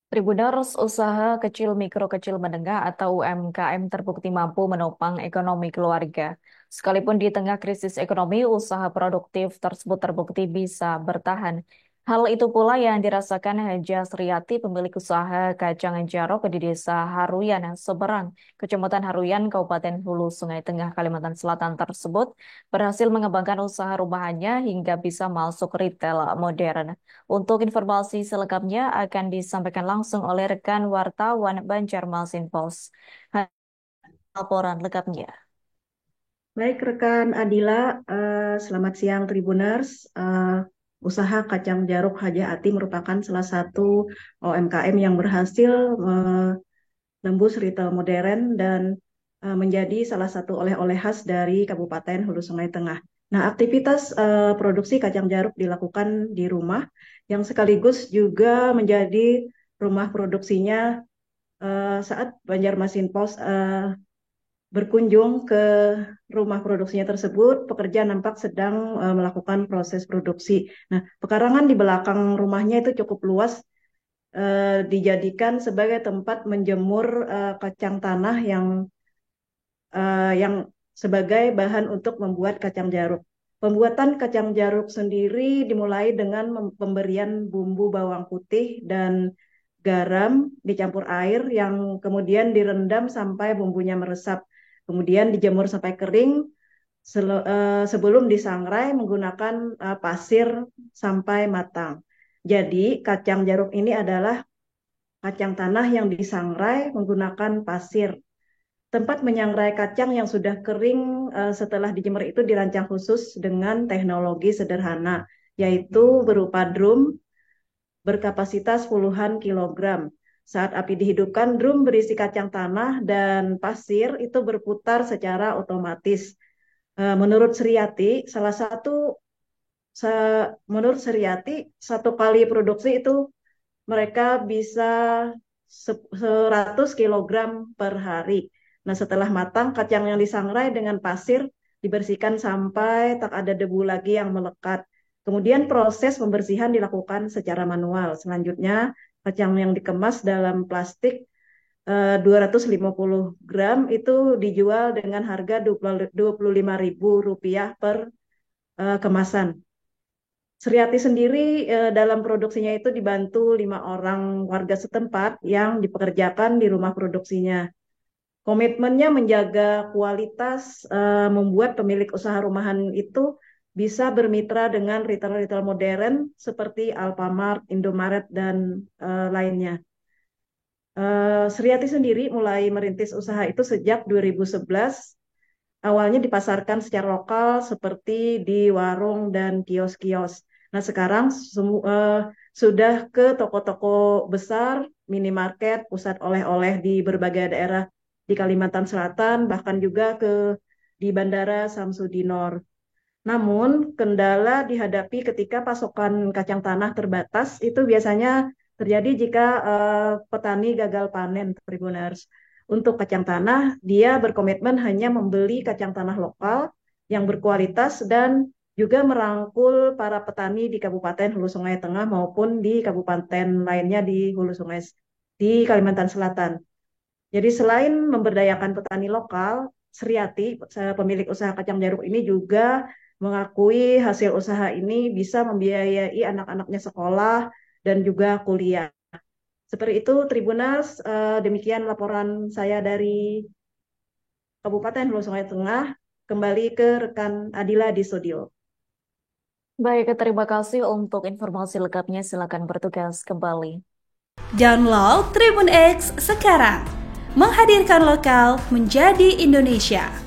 Tribuners usaha kecil mikro kecil menengah atau UMKM terbukti mampu menopang ekonomi keluarga. Sekalipun di tengah krisis ekonomi, usaha produktif tersebut terbukti bisa bertahan. Hal itu pula yang dirasakan Haja Sriati, pemilik usaha kacang jarok di Desa Haruyan, Seberang, Kecamatan Haruyan, Kabupaten Hulu Sungai Tengah, Kalimantan Selatan tersebut berhasil mengembangkan usaha rumahannya hingga bisa masuk retail modern. Untuk informasi selengkapnya akan disampaikan langsung oleh rekan wartawan Banjarmasin Post. Laporan lengkapnya. Baik, rekan Adila, selamat siang Tribuners. Usaha kacang jaruk Haja Ati merupakan salah satu UMKM yang berhasil menembus retail modern dan menjadi salah satu oleh-oleh khas dari Kabupaten Hulu Sungai Tengah. Nah, aktivitas produksi kacang jaruk dilakukan di rumah yang sekaligus juga menjadi rumah produksinya saat Banjarmasin Post berkunjung ke rumah produksinya tersebut, pekerja nampak sedang melakukan proses produksi. Nah, pekarangan di belakang rumahnya itu cukup luas, dijadikan sebagai tempat menjemur kacang tanah yang sebagai bahan untuk membuat kacang jaruk. Pembuatan kacang jaruk sendiri dimulai dengan pemberian bumbu bawang putih dan garam dicampur air yang kemudian direndam sampai bumbunya meresap. Kemudian dijemur sampai kering sebelum disangrai menggunakan pasir sampai matang. Jadi kacang jaruk ini adalah kacang tanah yang disangrai menggunakan pasir. Tempat menyangrai kacang yang sudah kering setelah dijemur itu dirancang khusus dengan teknologi sederhana, yaitu berupa drum berkapasitas puluhan kilogram. Saat api dihidupkan, drum berisi kacang tanah dan pasir itu berputar secara otomatis. Menurut Sriati, menurut Sriati, satu kali produksi itu mereka bisa 100 kilogram per hari. Nah, setelah matang, kacang yang disangrai dengan pasir dibersihkan sampai tak ada debu lagi yang melekat. Kemudian proses pembersihan dilakukan secara manual. Selanjutnya, kacang yang dikemas dalam plastik 250 gram itu dijual dengan harga Rp25.000 per kemasan. Sriati sendiri dalam produksinya itu dibantu 5 orang warga setempat yang dipekerjakan di rumah produksinya. Komitmennya menjaga kualitas membuat pemilik usaha rumahan itu bisa bermitra dengan retail-retail modern seperti Alfamart, Indomaret, dan lainnya. Sriati sendiri mulai merintis usaha itu sejak 2011. Awalnya dipasarkan secara lokal seperti di warung dan kios-kios. Nah, sekarang sudah ke toko-toko besar, minimarket, pusat oleh-oleh di berbagai daerah di Kalimantan Selatan, bahkan juga di Bandara Samsudinor. Namun, kendala dihadapi ketika pasokan kacang tanah terbatas itu biasanya terjadi jika petani gagal panen, Tribuners. Untuk kacang tanah, dia berkomitmen hanya membeli kacang tanah lokal yang berkualitas dan juga merangkul para petani di Kabupaten Hulu Sungai Tengah maupun di kabupaten lainnya di Hulu Sungai di Kalimantan Selatan. Jadi selain memberdayakan petani lokal, Sriati, pemilik usaha kacang jaruk ini juga mengakui hasil usaha ini bisa membiayai anak-anaknya sekolah dan juga kuliah. Seperti itu, Tribuners, demikian laporan saya dari Kabupaten Hulu Sungai Tengah. Kembali ke rekan Adila di studio. Baik, terima kasih untuk informasi lengkapnya. Silakan bertugas kembali. Download Tribun X sekarang. Menghadirkan lokal menjadi Indonesia.